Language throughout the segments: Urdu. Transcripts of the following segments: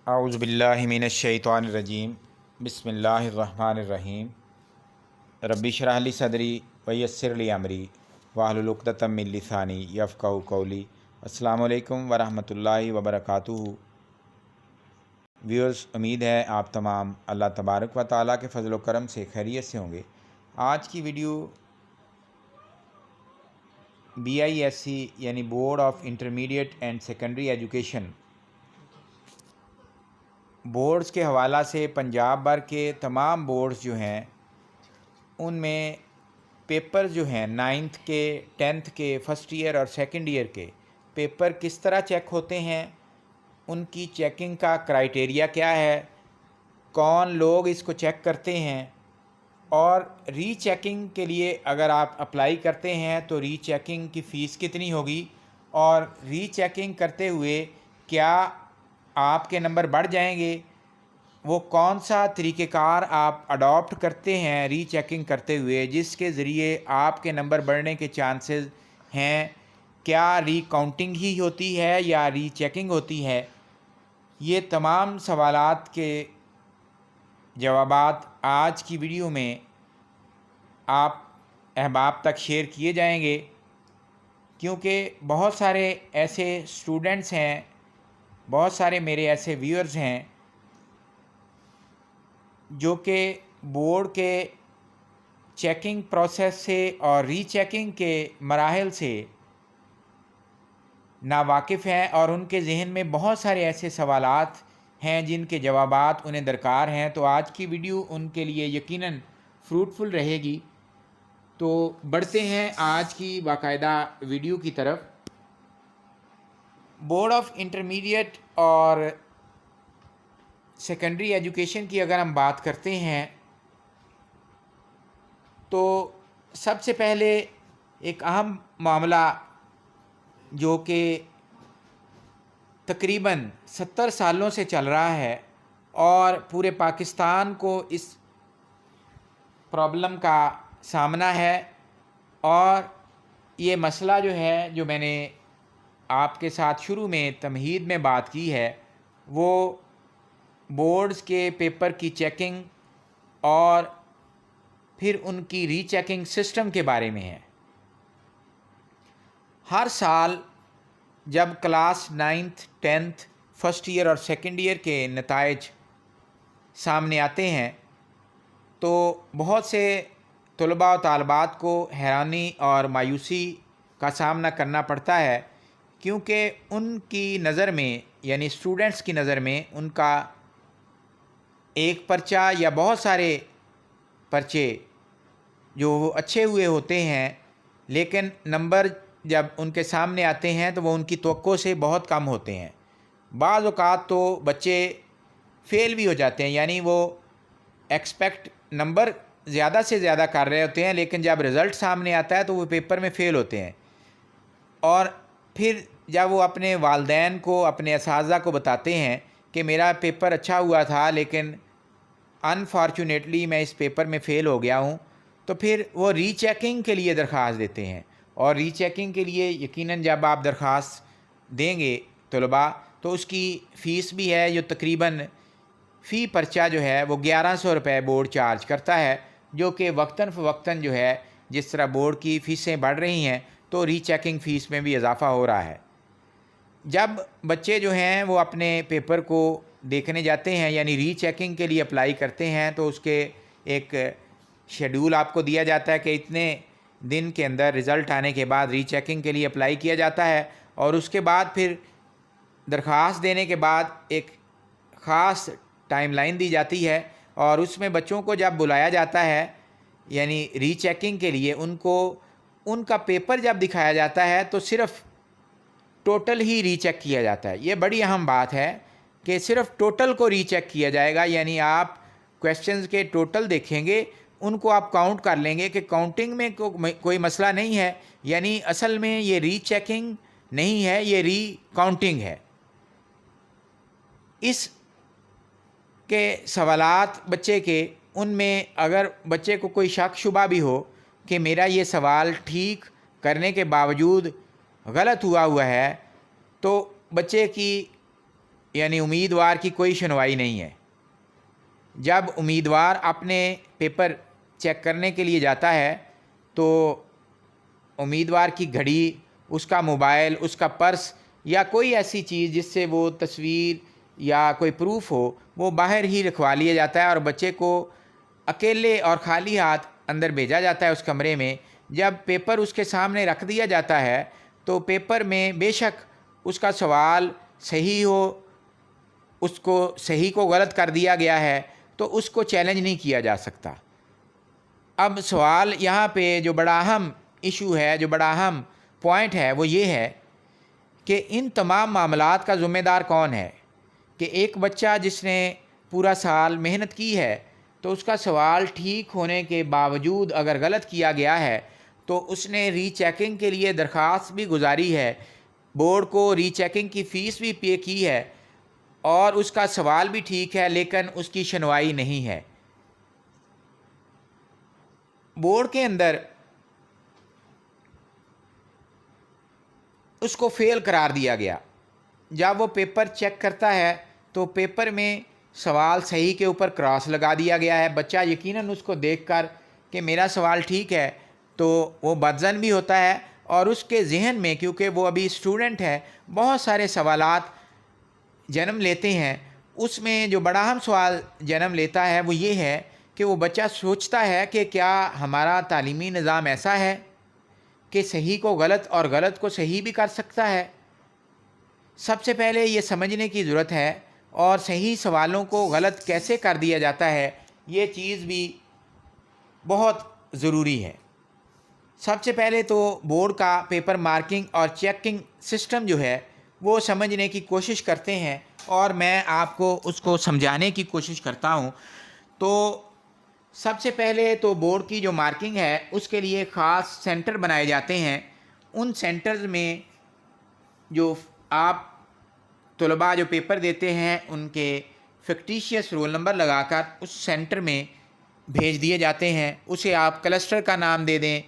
اعوذ باللہ من الشیطان الرجیم بسم اللہ الرحمن الرحیم ربی اشرح لی صدری ویسر لی امری واحلل عقدۃ من لسانی یفقہوا قولی۔ السلام علیکم ورحمۃ اللہ وبرکاتہ۔ ویورز، امید ہے آپ تمام اللہ تبارک و تعالیٰ کے فضل و کرم سے خیریت سے ہوں گے۔ آج کی ویڈیو BISC یعنی board of intermediate and secondary education boards کے حوالہ سے پنجاب بھر کے تمام بورڈز جو ہیں ان میں پیپر جو ہیں 9th کے 10th کے فرسٹ ایئر اور سیکنڈ ایئر کے پیپر کس طرح چیک ہوتے ہیں، ان کی چیکنگ کا کرائٹیریا کیا ہے، کون لوگ اس کو چیک کرتے ہیں، اور ری چیکنگ کے لیے اگر آپ اپلائی کرتے ہیں تو ری چیکنگ کی فیس کتنی ہوگی، اور ری چیکنگ کرتے ہوئے کیا آپ کے نمبر بڑھ جائیں گے، وہ کون سا طریقہ کار آپ اڈاپٹ کرتے ہیں ری چیکنگ کرتے ہوئے جس کے ذریعے آپ کے نمبر بڑھنے کے چانسز ہیں، کیا ری کاؤنٹنگ ہی ہوتی ہے یا ری چیکنگ ہوتی ہے، یہ تمام سوالات کے جوابات آج کی ویڈیو میں آپ احباب تک شیئر کیے جائیں گے، کیونکہ بہت سارے ایسے اسٹوڈنٹس ہیں، بہت سارے میرے ایسے ویورز ہیں جو کہ بورڈ کے چیکنگ پروسیس سے اور ری چیکنگ کے مراحل سے ناواقف ہیں، اور ان کے ذہن میں بہت سارے ایسے سوالات ہیں جن کے جوابات انہیں درکار ہیں۔ تو آج کی ویڈیو ان کے لیے یقیناً فروٹفل رہے گی۔ تو بڑھتے ہیں آج کی باقاعدہ ویڈیو کی طرف۔ بورڈ آف انٹرمیڈیٹ اور سیکنڈری ایجوکیشن کی اگر ہم بات کرتے ہیں تو سب سے پہلے ایک اہم معاملہ جو کہ تقریباً 70 سالوں سے چل رہا ہے اور پورے پاکستان کو اس پرابلم کا سامنا ہے، اور یہ مسئلہ جو ہے جو میں نے آپ کے ساتھ شروع میں تمہید میں بات کی ہے وہ بورڈز کے پیپر کی چیکنگ اور پھر ان کی ری چیکنگ سسٹم کے بارے میں ہے۔ ہر سال جب class 9th 10th first year اور سیکنڈ ایئر کے نتائج سامنے آتے ہیں تو بہت سے طلباء و طالبات کو حیرانی اور مایوسی کا سامنا کرنا پڑتا ہے، کیونکہ ان کی نظر میں یعنی اسٹوڈنٹس کی نظر میں ان کا ایک پرچہ یا بہت سارے پرچے جو وہ اچھے ہوئے ہوتے ہیں، لیکن نمبر جب ان کے سامنے آتے ہیں تو وہ ان کی توقع سے بہت کم ہوتے ہیں۔ بعض اوقات تو بچے فیل بھی ہو جاتے ہیں، یعنی وہ ایکسپیکٹ نمبر زیادہ سے زیادہ کر رہے ہوتے ہیں لیکن جب رزلٹ سامنے آتا ہے تو وہ پیپر میں فیل ہوتے ہیں، اور پھر جب وہ اپنے والدین کو اپنے اساتذہ کو بتاتے ہیں کہ میرا پیپر اچھا ہوا تھا لیکن انفارچونیٹلی میں اس پیپر میں فیل ہو گیا ہوں، تو پھر وہ ری چیکنگ کے لیے درخواست دیتے ہیں، اور ری چیکنگ کے لیے یقیناً جب آپ درخواست دیں گے طلباء تو اس کی فیس بھی ہے جو تقریباً فی پرچہ جو ہے وہ 1100 روپے بورڈ چارج کرتا ہے، جو کہ وقتاً فوقتاً جو ہے جس طرح بورڈ کی فیسیں بڑھ رہی ہیں تو ری چیکنگ فیس میں بھی اضافہ ہو رہا ہے۔ جب بچے جو ہیں وہ اپنے پیپر کو دیکھنے جاتے ہیں یعنی ری چیکنگ کے لیے اپلائی کرتے ہیں تو اس کے ایک شیڈول آپ کو دیا جاتا ہے کہ اتنے دن کے اندر رزلٹ آنے کے بعد ری چیکنگ کے لیے اپلائی کیا جاتا ہے، اور اس کے بعد پھر درخواست دینے کے بعد ایک خاص ٹائم لائن دی جاتی ہے، اور اس میں بچوں کو جب بلایا جاتا ہے یعنی ری چیکنگ کے لیے ان کو ان کا پیپر جب دکھایا جاتا ہے تو صرف ٹوٹل ہی ری چیک کیا جاتا ہے۔ یہ بڑی اہم بات ہے کہ صرف ٹوٹل کو ری چیک کیا جائے گا، یعنی آپ کویشچنز کے ٹوٹل دیکھیں گے، ان کو آپ کاؤنٹ کر لیں گے کہ کاؤنٹنگ میں کوئی مسئلہ نہیں ہے، یعنی اصل میں یہ ری چیکنگ نہیں ہے، یہ ری کاؤنٹنگ ہے۔ اس کے سوالات بچے کے ان میں اگر بچے کو کوئی شک شبہ بھی ہو کہ میرا یہ سوال ٹھیک کرنے کے باوجود غلط ہوا ہے تو بچے کی یعنی امیدوار کی کوئی سنوائی نہیں ہے۔ جب امیدوار اپنے پیپر چیک کرنے کے لیے جاتا ہے تو امیدوار کی گھڑی، اس کا موبائل، اس کا پرس یا کوئی ایسی چیز جس سے وہ تصویر یا کوئی پروف ہو، وہ باہر ہی رکھوا لیا جاتا ہے اور بچے کو اکیلے اور خالی ہاتھ اندر بھیجا جاتا ہے اس کمرے میں۔ جب پیپر اس کے سامنے رکھ دیا جاتا ہے تو پیپر میں بے شک اس کا سوال صحیح ہو، اس کو صحیح کو غلط کر دیا گیا ہے تو اس کو چیلنج نہیں کیا جا سکتا۔ اب سوال یہاں پہ جو بڑا اہم ایشو ہے، جو بڑا اہم پوائنٹ ہے، وہ یہ ہے کہ ان تمام معاملات کا ذمہ دار کون ہے؟ کہ ایک بچہ جس نے پورا سال محنت کی ہے تو اس کا سوال ٹھیک ہونے کے باوجود اگر غلط کیا گیا ہے تو اس نے ری چیکنگ کے لیے درخواست بھی گزاری ہے، بورڈ کو ری چیکنگ کی فیس بھی پے کی ہے اور اس کا سوال بھی ٹھیک ہے، لیکن اس کی سنوائی نہیں ہے۔ بورڈ کے اندر اس کو فیل قرار دیا گیا۔ جب وہ پیپر چیک کرتا ہے تو پیپر میں سوال صحیح کے اوپر کراس لگا دیا گیا ہے۔ بچہ یقیناً اس کو دیکھ کر کہ میرا سوال ٹھیک ہے تو وہ بدظن بھی ہوتا ہے، اور اس کے ذہن میں، کیونکہ وہ ابھی اسٹوڈنٹ ہے، بہت سارے سوالات جنم لیتے ہیں۔ اس میں جو بڑا اہم سوال جنم لیتا ہے وہ یہ ہے کہ وہ بچہ سوچتا ہے کہ کیا ہمارا تعلیمی نظام ایسا ہے کہ صحیح کو غلط اور غلط کو صحیح بھی کر سکتا ہے؟ سب سے پہلے یہ سمجھنے کی ضرورت ہے، اور صحیح سوالوں کو غلط کیسے کر دیا جاتا ہے یہ چیز بھی بہت ضروری ہے۔ سب سے پہلے تو بورڈ کا پیپر مارکنگ اور چیکنگ سسٹم جو ہے وہ سمجھنے کی کوشش کرتے ہیں، اور میں آپ کو اس کو سمجھانے کی کوشش کرتا ہوں۔ تو سب سے پہلے تو بورڈ کی جو مارکنگ ہے اس کے لیے خاص سینٹر بنائے جاتے ہیں۔ ان سینٹرز میں جو آپ طلباء جو پیپر دیتے ہیں ان کے فکٹیشیس رول نمبر لگا کر اس سینٹر میں بھیج دیے جاتے ہیں۔ اسے آپ کلسٹر کا نام دے دیں،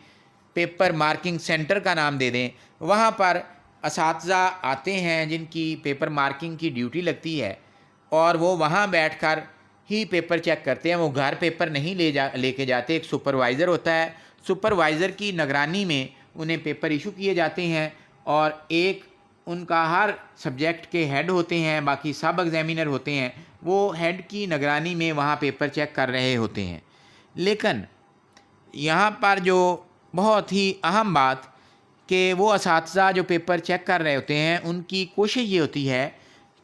پیپر مارکنگ سینٹر کا نام دے دیں۔ وہاں پر اساتذہ آتے ہیں جن کی پیپر مارکنگ کی ڈیوٹی لگتی ہے، اور وہ وہاں بیٹھ کر ہی پیپر چیک کرتے ہیں۔ وہ گھر پیپر نہیں لے کے جاتے۔ ایک سپروائزر ہوتا ہے، سپروائزر کی نگرانی میں انہیں پیپر ایشو کیے جاتے ہیں، اور ایک ان کا ہر سبجیکٹ کے ہیڈ ہوتے ہیں، باقی سب ایگزامینر ہوتے ہیں، وہ ہیڈ کی نگرانی میں وہاں پیپر چیک کر رہے ہوتے ہیں۔ لیکن یہاں پر جو بہت ہی اہم بات کہ وہ اساتذہ جو پیپر چیک کر رہے ہوتے ہیں ان کی کوشش یہ ہوتی ہے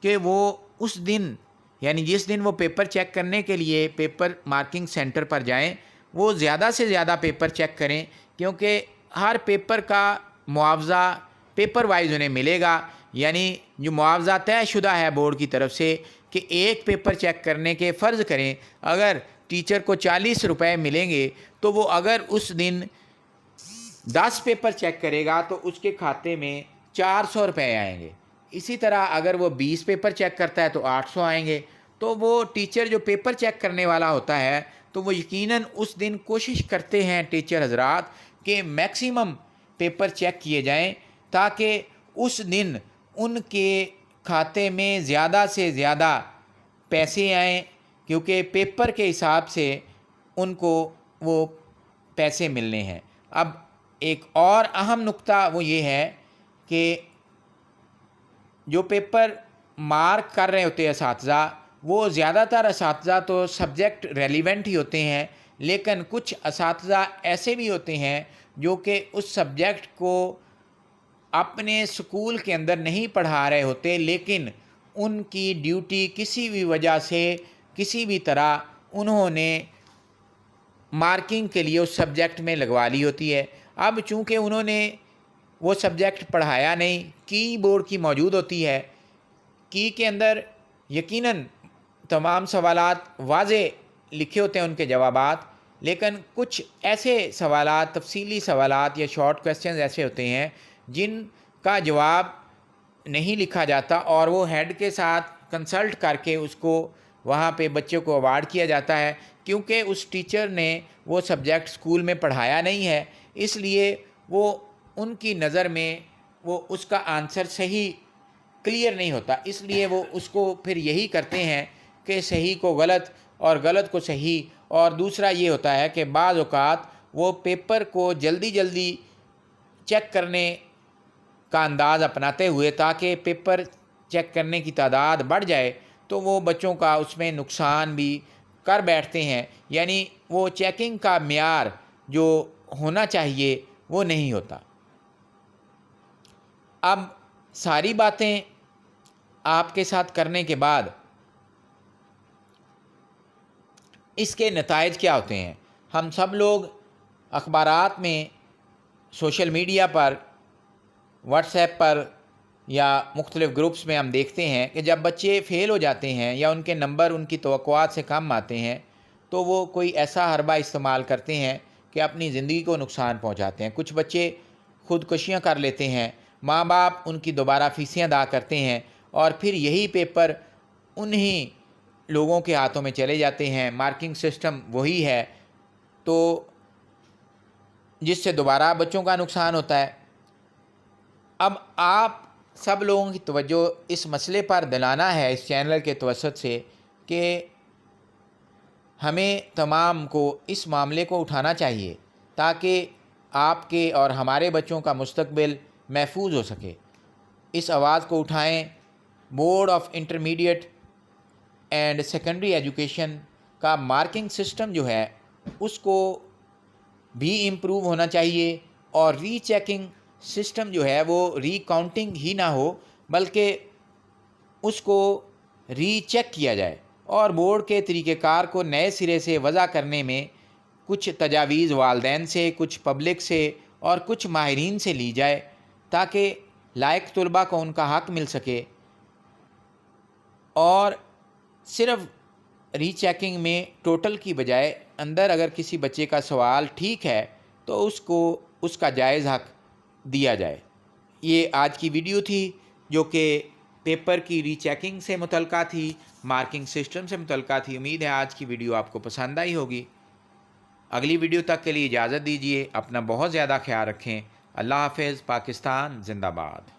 کہ وہ اس دن، یعنی جس دن وہ پیپر چیک کرنے کے لیے پیپر مارکنگ سینٹر پر جائیں، وہ زیادہ سے زیادہ پیپر چیک کریں، کیونکہ ہر پیپر کا معاوضہ پیپر وائز انہیں ملے گا۔ یعنی جو معاوضہ طے شدہ ہے بورڈ کی طرف سے کہ ایک پیپر چیک کرنے کے، فرض کریں اگر ٹیچر کو 40 روپے ملیں گے تو وہ اگر اس دن 10 پیپر چیک کرے گا تو اس کے کھاتے میں 400 روپے آئیں گے۔ اسی طرح اگر وہ 20 پیپر چیک کرتا ہے تو 800 آئیں گے۔ تو وہ ٹیچر جو پیپر چیک کرنے والا ہوتا ہے تو وہ یقیناً اس دن کوشش کرتے ہیں ٹیچر حضرات کہ میکسیمم پیپر چیک کیے جائیں، تاکہ اس دن ان کے کھاتے میں زیادہ سے زیادہ پیسے آئیں، کیونکہ پیپر کے حساب سے ان کو وہ پیسے ملنے ہیں۔ اب ایک اور اہم نقطہ وہ یہ ہے کہ جو پیپر مارک کر رہے ہوتے ہیں اساتذہ، وہ زیادہ تر اساتذہ تو سبجیکٹ ریلیونٹ ہی ہوتے ہیں، لیکن کچھ اساتذہ ایسے بھی ہوتے ہیں جو کہ اس سبجیکٹ کو اپنے اسکول کے اندر نہیں پڑھا رہے ہوتے، لیکن ان کی ڈیوٹی کسی بھی وجہ سے، کسی بھی طرح انہوں نے مارکنگ کے لیے اس سبجیکٹ میں لگوا لی ہوتی ہے۔ اب چونکہ انہوں نے وہ سبجیکٹ پڑھایا نہیں، کی بورڈ کی موجود ہوتی ہے، کی کے اندر یقیناً تمام سوالات واضح لکھے ہوتے ہیں ان کے جوابات، لیکن کچھ ایسے سوالات، تفصیلی سوالات یا شارٹ کویسچنز ایسے ہوتے ہیں جن کا جواب نہیں لکھا جاتا، اور وہ ہیڈ کے ساتھ کنسلٹ کر کے اس کو وہاں پہ بچوں کو ایوارڈ کیا جاتا ہے، کیونکہ اس ٹیچر نے وہ سبجیکٹ اسکول میں پڑھایا نہیں ہے، اس لیے وہ ان کی نظر میں وہ اس کا آنسر صحیح کلیئر نہیں ہوتا، اس لیے وہ اس کو پھر یہی کرتے ہیں کہ صحیح کو غلط اور غلط کو صحیح. اور دوسرا یہ ہوتا ہے کہ بعض اوقات وہ پیپر کو جلدی جلدی چیک کرنے کا انداز اپناتے ہوئے تاکہ پیپر چیک کرنے کی تعداد بڑھ جائے تو وہ بچوں کا اس میں نقصان بھی کر بیٹھتے ہیں. یعنی وہ چیکنگ کا معیار جو ہونا چاہیے وہ نہیں ہوتا. اب ساری باتیں آپ کے ساتھ کرنے کے بعد اس کے نتائج کیا ہوتے ہیں؟ ہم سب لوگ اخبارات میں، سوشل میڈیا پر، واٹس ایپ پر یا مختلف گروپس میں ہم دیکھتے ہیں کہ جب بچے فیل ہو جاتے ہیں یا ان کے نمبر ان کی توقعات سے کم آتے ہیں تو وہ کوئی ایسا حربہ استعمال کرتے ہیں کہ اپنی زندگی کو نقصان پہنچاتے ہیں. کچھ بچے خودکشیاں کر لیتے ہیں، ماں باپ ان کی دوبارہ فیسیں ادا کرتے ہیں اور پھر یہی پیپر انہی لوگوں کے ہاتھوں میں چلے جاتے ہیں. مارکنگ سسٹم وہی ہے تو جس سے دوبارہ بچوں کا نقصان ہوتا ہے. اب آپ سب لوگوں کی توجہ اس مسئلے پر دلانا ہے اس چینل کے توسط سے کہ ہمیں تمام کو اس معاملے کو اٹھانا چاہیے تاکہ آپ کے اور ہمارے بچوں کا مستقبل محفوظ ہو سکے. اس آواز کو اٹھائیں. Board of intermediate and secondary education کا مارکنگ سسٹم جو ہے اس کو بھی امپروو ہونا چاہیے اور ری چیکنگ سسٹم جو ہے وہ ری کاؤنٹنگ ہی نہ ہو بلکہ اس کو ری چیک کیا جائے اور بورڈ کے طریقہ کار کو نئے سرے سے وضع کرنے میں کچھ تجاویز والدین سے، کچھ پبلک سے اور کچھ ماہرین سے لی جائے تاکہ لائق طلباء کو ان کا حق مل سکے. اور صرف ری چیکنگ میں ٹوٹل کی بجائے اندر اگر کسی بچے کا سوال ٹھیک ہے تو اس کو اس کا جائز حق دیا جائے. یہ آج کی ویڈیو تھی جو کہ پیپر کی ری چیکنگ سے متعلقہ تھی، مارکنگ سسٹم سے متعلقہ تھی. امید ہے آج کی ویڈیو آپ کو پسند آئی ہوگی. اگلی ویڈیو تک کے لیے اجازت دیجیے. اپنا بہت زیادہ خیال رکھیں. اللہ حافظ. پاکستان زندہ باد.